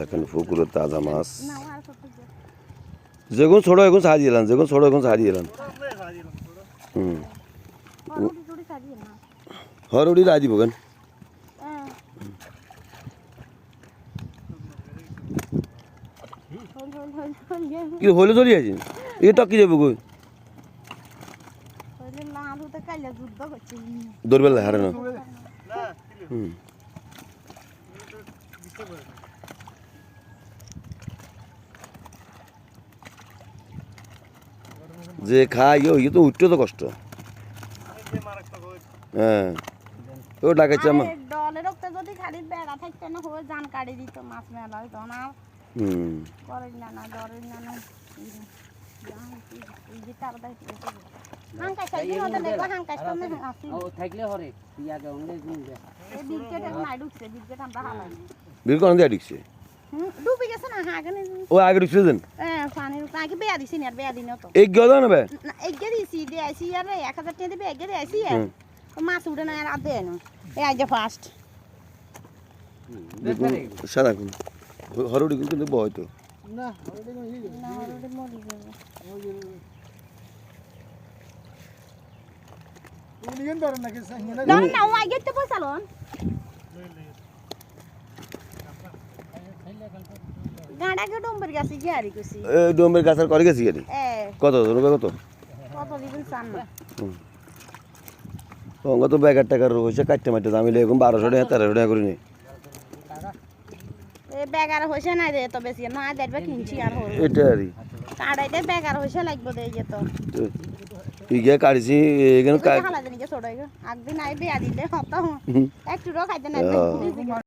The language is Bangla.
দেখেন পুকুরের তাজা মাছ যেগুন ছোট এখন সাজিয়ে এলাম যেগুন ছোট এখন সাজিয়ে এলাম হরুড়ি রাজি বকেন কি হলে চলি আছে এ টকি যাবো কই দৌড়বেলা হারে না যে খাই ইয়ে তো উঠতে তো কষ্ট হ্যাঁ ও ডাকাচ্ছে আমার দলের রক্তে যদি খালি বেড়া থাকতে না হয়ে জান কাটি দিত মাছ মেলা হইতো না করে না না ডরের না না এই যে তার দাই হাঙ্কাই সাইডে হতে নেবা হাঙ্কাই সামনে আসি ও থাকলে হরে ইয়াকে অঙ্গে গুনবে এই বিকেট নাই ঢুকছে বিকেট আমরা হালাই বিল কোন দিয়া ঢুকছে ডুবে গেছে না হাগনে ও আগে ঢুকছে দেন পানির আগে বেয়া দিছি না বেয়া দিন তো এক গেল না বে এক গে দিছি দে আইছি আর 1000 টাকা দিবে এক গে আইছি মাছ উড়ে না আর আদে না এই আজ ফার্স্ট সারা কোন হরুড়ি কিন্তু বয় তো না হরুড়ি মরি যাবে উনিগন ধরেন নাকি না ও আগে তো পয়সালন গাড়াকে ডোম্বের গাছে গিয়ারি কইছি এ ডোম্বের গাছের করে গেছি গেলি কত রুপে কত কত দিবেন চান না সঙ্গে তো ব্যাগার টাকার হইছে কাটতে মারতে দামি লেগুম 1200 টাকা 1300 টাকা করে নি এ ব্যাগার হইছে না রে তো বেশি না দেখবে কিনছি আর হল এটারি কাড়াইতে ব্যাগার হইছে লাগবে দে যে তো ইগে কাড়িছি এখানে হালা দিন কে ছোড়াইগো একদিন আইবে আদিলে হতো একটু রো খাইতে না